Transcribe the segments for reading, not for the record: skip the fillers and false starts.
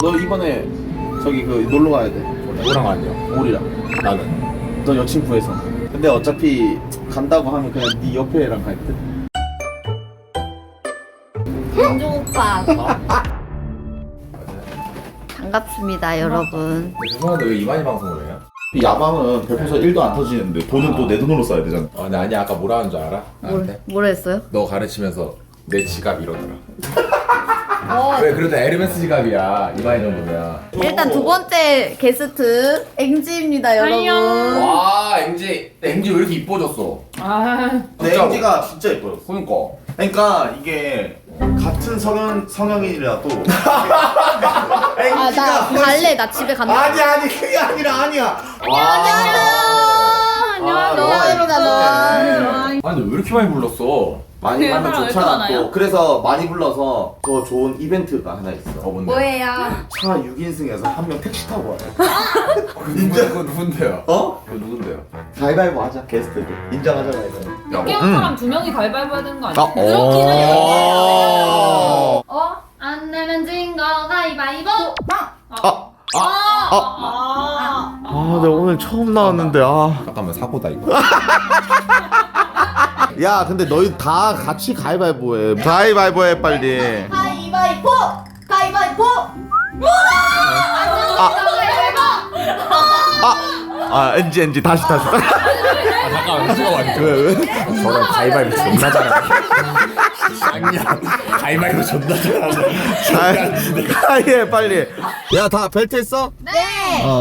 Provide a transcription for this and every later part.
너 이번에 저기 그 놀러 가야 돼. 누구랑 갔냐? 우리랑. 나는. 너 여친 구해서. 근데 어차피 간다고 하면 그냥 네 옆에 애랑 갈 듯. 윤종 오빠. 반갑습니다, 여러분. 죄송한데 왜 이만희 방송을 해요? 야방은 별풍선 1도 안 터지는데 돈은 또 내 돈으로 써야 되잖아. 근데 아니 아까 뭐라 하는 줄 알아? 나한테? 뭐라 했어요? 너 가르치면서 내 지갑 이러더라. 왜 그래도 에르메스 지갑이야 이만희 정도면. 일단 두 번째 게스트 앵지입니다, 여러분. 와 앵지 왜 이렇게 이뻐졌어? 내 MG가 진짜 예뻐졌어. 그러니까. 그러니까 이게 같은 성형이라도 아, 나 갈래. 나 집에 간다. 아니 그게 아니라 아니야. 안녕하세요. 너와. 아니 근데 왜 이렇게 많이 불렀어? 많이 하면 좋잖아 또. 그래서 많이 불러서 더 좋은 이벤트가 하나 있어. 뭔데? 뭐예요? 차 6인승에서 한 명 택시 타고 와요. 그거 누군데요? 어? 그거 누군데요? 가위바위보 하자. 게스트들 인정하자 가위바위보. 깨운 사람 두 명이 가위바위보 해야 되는 거 아니야? 그렇기는 해요. 안 내면 진 거 가위바위보. 아, 내가 오늘 처음 나왔는데 잠깐만 사고다 이거. 야, 근데 너희 다 같이 가위바위보 해. 가위바위보 해 빨리. 가위바위보! 가위바위보! 엔지 다시. 잠깐만 잠깐만. 왜? 저런 가위바위보 존나 잘하네. 쌍년 가위바위보 존나 잘하네. 가위해 빨리. 야, 다 벨트 했어? 네!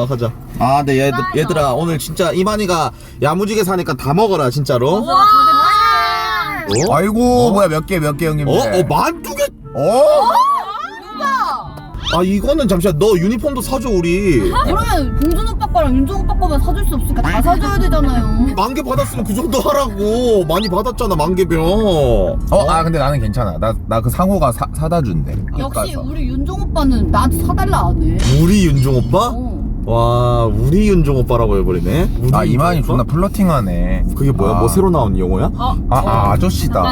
가자. 아, 근데 얘들아 오늘 진짜 이만희가 야무지게 사니까 다 먹어라 진짜로. 아이고 뭐야 몇 개 형님들. 12개. 아, 이거는 잠시만, 너 유니폼도 사줘 우리. 그러면 봉준 오빠 거랑 윤종 오빠 거만 사줄 수 없으니까 다 사줘야 되잖아요. 10,000개 받았으면 그 정도 하라고. 많이 받았잖아 10,000개병. 근데 나는 괜찮아. 나 그 상호가 사다 준대. 역시 우리 윤종 오빠는 나한테 사달라 안 해. 우리 윤종 오빠? 와, 우리 윤종 오빠라고 해버리네. 우리 이만희 윤종 오빠? 존나 플러팅하네. 그게 뭐야? 아. 뭐 새로 나온 용어야? 아저씨다.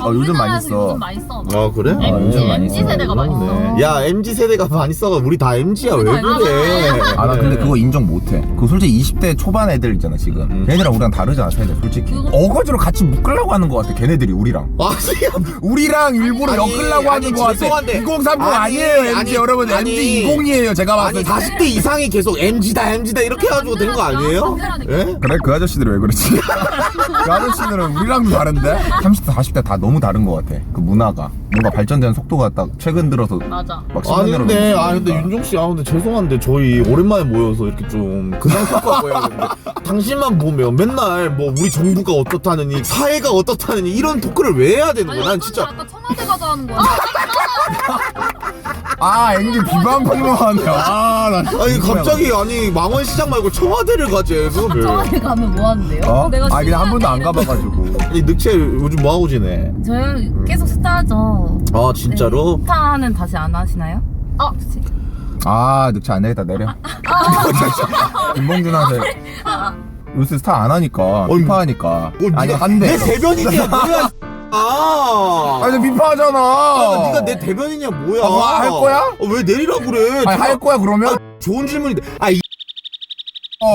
요즘 많이 써. 요즘 많이 써. 아, 그래? 요즘 많이 MZ 써. 세대가 많이 써. 야, MZ 세대가 많이 써가. 우리 다 MZ야. 왜 그래? 나 근데 그거 인정 못해. 그 솔직히 20대 초반 애들 있잖아 지금. 걔네랑 우리랑 다르잖아 세대 솔직히. 어거지로 같이 묶으려고 하는 거 같아 걔네들이 우리랑. 우리랑 일부러 아니, 엮으려고 하는 거 같아. 죄송한데. 2030 아니, 아니에요 MZ 아니, 여러분. 아니. MZ 20이에요 제가 아니, 봤을 때. 40대 이상이 계속 MZ다 이렇게 해가지고 된 거 아니에요? 예? 그래 그 아저씨들이 왜 그러지? 그 아저씨들은 우리랑도 다른데? 30대 40대 다 너무 다른 거 같아 그 문화가. 뭔가 발전되는 속도가 딱 최근 들어서 맞아. 막 아니 10년 근데 윤종 씨, 근데 죄송한데 저희 오랜만에 모여서 이렇게 좀 그냥 평가 해야 되는데 당신만 보면 맨날 뭐 우리 정부가 어떻다느니 사회가 어떻다느니 이런 토크를 왜 해야 되는 거야? 난 진짜. 아까 청와대 가자 하는 거야. 앵지 비방방만 하네. 나 아니 갑자기 아니 망원시장 말고 청와대를 가지 그거를. 청와대 가면 뭐 하는데요? 내가 그냥 한 번도 안 가봐가지고. 아니 늑채 요즘 뭐 하고 지내? 저희 계속 스타죠. 아 진짜로? 스타는 다시 안 하시나요? 그치. 늑치 안 되겠다 내려. 김봉준한테 요새 스타 안 하니까 비파하니까. 아니 한대. 내 대변인이야 뭐야? 아니 비파하잖아. 네가 내 대변인이야 뭐야? 할 거야? 왜 내리라 그래? 할 거야 그러면? 좋은 질문인데.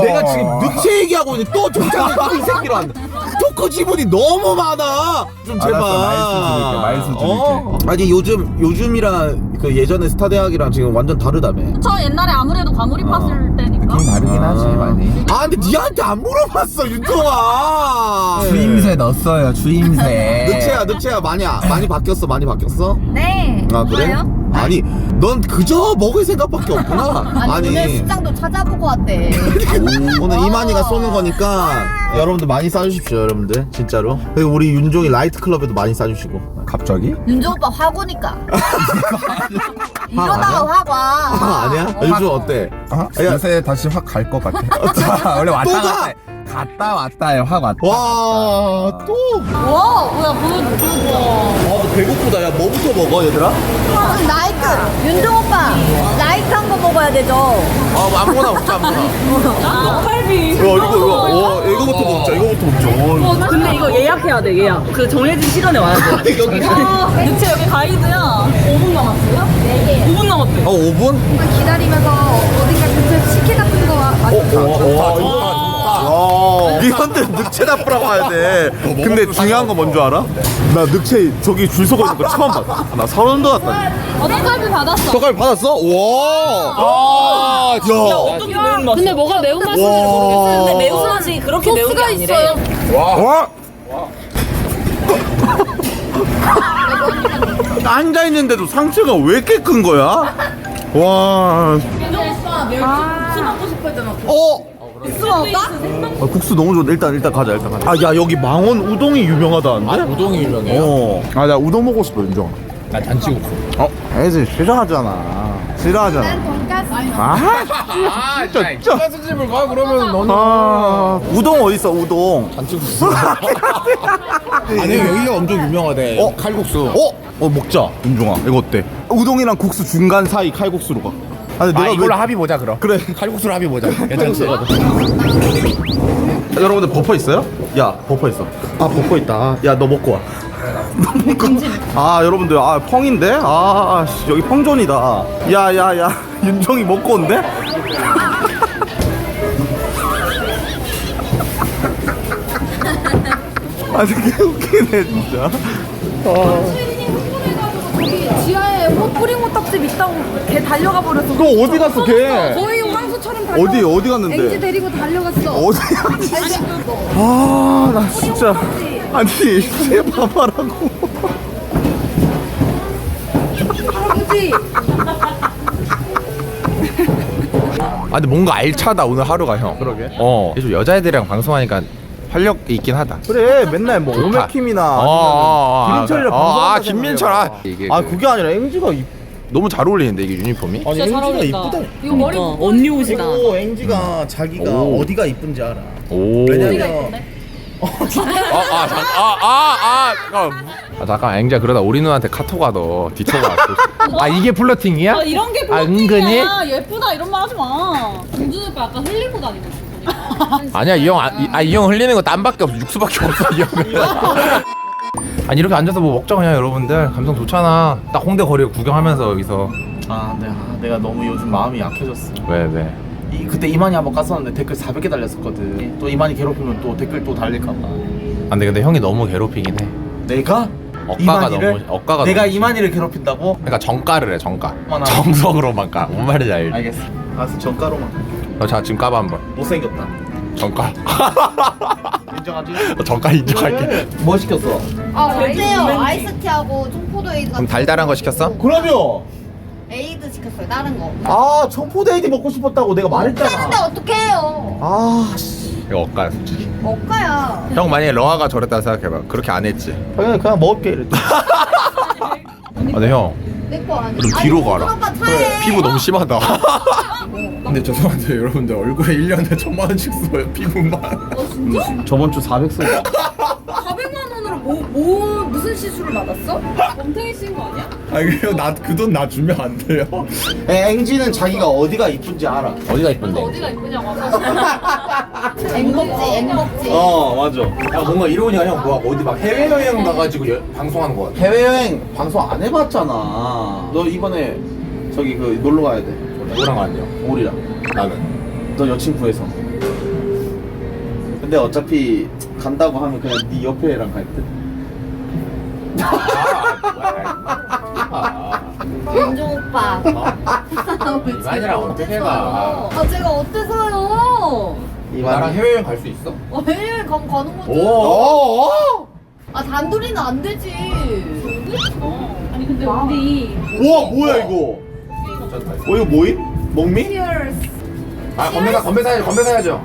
내가 지금 늑체 얘기하고 있는데 또 정착을 또 이 새끼로 한다. 토크 지분이 너무 많아. 좀 제발. 알았어, 말수 줄일게. 아니 요즘이랑 그 예전에 스타 대학이랑 지금 완전 다르다며. 저 옛날에 아무래도 과몰입했을 때니까. 느낌 다르긴 하지 많이. 근데 니한테 안 물어봤어 윤통아. 주임새 넣었어요 주임새. 늑체야 많이 바뀌었어 많이 바뀌었어? 네. 아 그래? 뭐예요? 아니 넌 그저 먹을 생각밖에 없구나. 아니, 오늘 식장도 찾아보고 왔대. 오늘 이만희가 쏘는 거니까 여러분들 많이 싸주십시오 여러분들 진짜로. 그리고 우리 윤종이 라이트 클럽에도 많이 싸주시고. 갑자기? 윤종 오빠 화구니까. 이러다가 화가. 아니야? 요즘 어때? 요새 다시 확 갈 것 같아. 원래 갔다 왔다에 확 왔다. 와 또. 와, 뭐야, 보여줘. 너 배고프다. 야 뭐부터 먹어 얘들아? 라이트. 윤종 오빠, 라이트 한 거 먹어야 되죠. 아무거나 먹자 아무거나. 이거부터 먹자. 이거부터 먹자. 근데 이거 예약해야 돼, 예약. 그 정해진 시간에 와야 돼. 대체 여기 가이드야. 5분 남았어요? 5분 남았대. 5분? 기다리면서 어딘가 근처에 식혜 같은 거 이런데 늑체 납부라고 해야 돼. 근데 중요한 거 뭔 줄 알아? 나 늑체 저기 줄 서고 있는 거 처음 봤어. 나 서른 돋았다. 떡갈비 받았어. 떡갈비 받았어? 와. 야. 어떻게 매운맛? 근데 뭐가 매운맛인지 근데 모르겠어. 매운맛이 그렇게 매운 게 아니래. 와. 앉아 있는데도 상체가 왜 이렇게 큰 거야? 와. 술 먹고 싶어 했잖아. 국수 먹을까? 국수 너무 좋은데 일단 가자. 아, 야, 여기 망원 우동이 유명하다는데? 우동이 유명해요? 아, 나 우동 먹고 싶어, 윤정아. 나 잔치국수. 애들 싫어하잖아. 돈가스. 진짜 집을 가 그러면 너는. 우동 어딨어, 우동? 잔치국수. 아니 여기가 엄청 유명하대. 칼국수. 먹자, 윤종아. 이거 어때? 우동이랑 국수 중간 사이 칼국수로 가. 아니, 내가 이걸로 합의 보자 그럼. 그래. 칼국수로 합의 보자. 괜찮지? 여러분들 버퍼 있어요? 야, 버퍼 있어. 아, 버퍼 있다. 야, 너 먹고 와. 너 먹고. 아, 여러분들, 펑인데? 씨, 여기 펑존이다. 야, 윤종이 먹고 온대? 아니, 개 웃기네, 진짜. 지하에 뿌리모떡집 있다고 걔 달려가 버렸어. 너 어디 갔어, 걔? 거의 황소처럼 달려. 어디 갔는데? 앵지 데리고 달려갔어. 어디야? 나 진짜. 아니, 쟤 봐봐라고. 할아버지. 근데 뭔가 알차다 오늘 하루가 형. 그러게. 좀 여자애들이랑 방송하니까 활력 있긴 하다. 그래, 맨날 뭐 오메킴이나 김민철이랑 방송한다 김민철. 생각해봐. 그게 아니라 앵지가 너무 잘 어울리는데 이게 유니폼이? 진짜 잘 어울린다. 이거 머리 언니 옷이다. 앵지가 자기가 오. 어디가 이쁜지 알아. 오. 왜냐면 잠깐 앵자 그러다 우리 누나한테 카톡 와도 뒤쳐봐. 이게 플러팅이야? 이런 게 은근히? 플러팅이야. 예쁘다 이런 말 하지 마. 공준 오빠 아까 흘리고 다니고 있어. 아니야 이 형 흘리는 거 땀밖에 없어. 육수밖에 없어 이 형은. 아니 이렇게 앉아서 뭐 먹자 그냥 여러분들. 감성 좋잖아. 딱 홍대 거리 구경하면서 여기서. 내가 너무 요즘 마음이 약해졌어. 왜? 그때 이만희 한번 갔었는데 댓글 400개 달렸었거든. 또 이만희 괴롭히면 또 댓글 또 달릴까봐. 근데 형이 너무 괴롭히긴 해. 내가? 억가가 내가 너무 이만희를 괴롭힌다고? 그러니까 정가를 해 정가. 어머나. 정석으로만 까. 뭔 말인지 알지? 알겠어. 알았어, 정가로만. 자 지금 까봐 한번. 못생겼다. 정가. 인정하지? 정가 인정할게. 뭐 시켰어? 어때요? 아이스티하고 청포도 에이드 그럼 같은 달달한 거 시켰어? 그러면 에이드 시켰어요. 다른 거. 청포데이드 먹고 싶었다고 내가 근데 말했잖아. 어떡해요? 이거 억가야 솔직히. 먹가야. 형 만약에 러아가 저랬다 생각해봐. 그렇게 안 했지. 그냥 먹을게 이랬다. 근데 형 내거 아니야. 그럼 뒤로 가라. 오빠 차에. 피부 너무 심하다. 근데 죄송한데 여러분들 얼굴에 1년에 1000만원씩 써요 피부만. 저번 주 400 써. 400만 원으로 무슨 시술을 받았어? 멍청이 씌운 거 아니야? 그래요 그 돈 나 주면 안 돼요? 앵지는 자기가 어디가 이쁜지 알아. 어디가 이쁜데? 어디가 이쁘냐고. 앵먹지. 맞아. 야 뭔가 이러니까 형 뭐 어디 막 해외여행 가가지고 방송하는 거 같아. 해외여행 방송 안 해봤잖아. 너 이번에 저기 놀러 가야 돼. 누구랑 갔냐? 우리랑. 나는. 너 여친 구해서. 근데 어차피 간다고 하면 그냥 네 옆에 애랑 갈 듯. 윤종 오빠. 이만이랑 어떻게 가? 제가 어때서요? 나랑 해외여행 갈 수 있어? 해외 가는 거지. 오. 단둘이는 안 되지. 아니 근데 우리 우와, 뭐야 이거? 이거 뭐임? 먹미? Cheers. 건배 사야죠.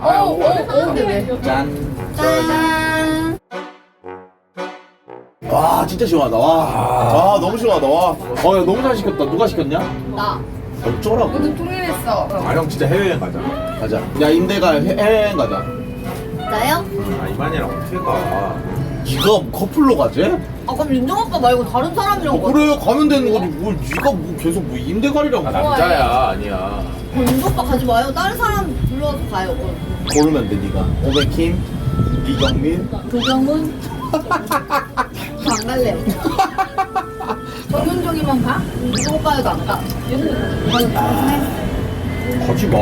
근데 왜? 짠. 짠. 와, 진짜 시원하다. 와, 너무 시원하다. 와, 야, 너무 잘 시켰다. 누가 시켰냐? 나. 어쩌라고? 오늘 통일했어. 형 진짜 해외여행 가자. 가자. 야, 임대가 해외여행 가자. 나요? 이만이랑 어떻게 가? 네가 커플로 가지? 아 그럼 윤종 오빠 말고 다른 사람이랑 가. 그래 가면 되는 거지 뭘 네가 뭐 계속 뭐 임대갈이라고 남자야 아니야. 윤종 오빠 가지 마요. 다른 사람 불러서 가요. 고르면 돼 네가 오백킴, 이경민 도경문. 안 갈래요. 정윤종이만 가? 윤종 오빠도 안 가. 가지 마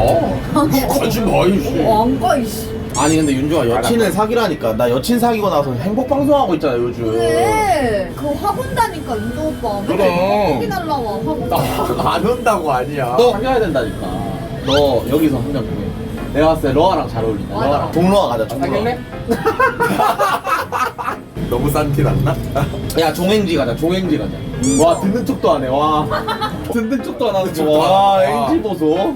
가지 마 이씨 안 가, 이씨. 아니 근데 윤종아 여친을 사귀라니까 나 여친 사귀고 나서 행복방송하고 있잖아 요즘 그래. 그거 학원 다니까 윤종 오빠. 그래. 맨날 날라와 학원. 안 온다고 아니야. 너 사귀어야 된다니까 너 여기서 한 명 중에 내가 봤을 때 러아랑 잘 어울린다 맞아. 러아랑 동로아 가자 동로아 너무 싼티 났나? 야 종행지 가자 종행지 가자 와 듣는 척도 안 해 와 듣는 척도 안 하는 거와 앵지 보소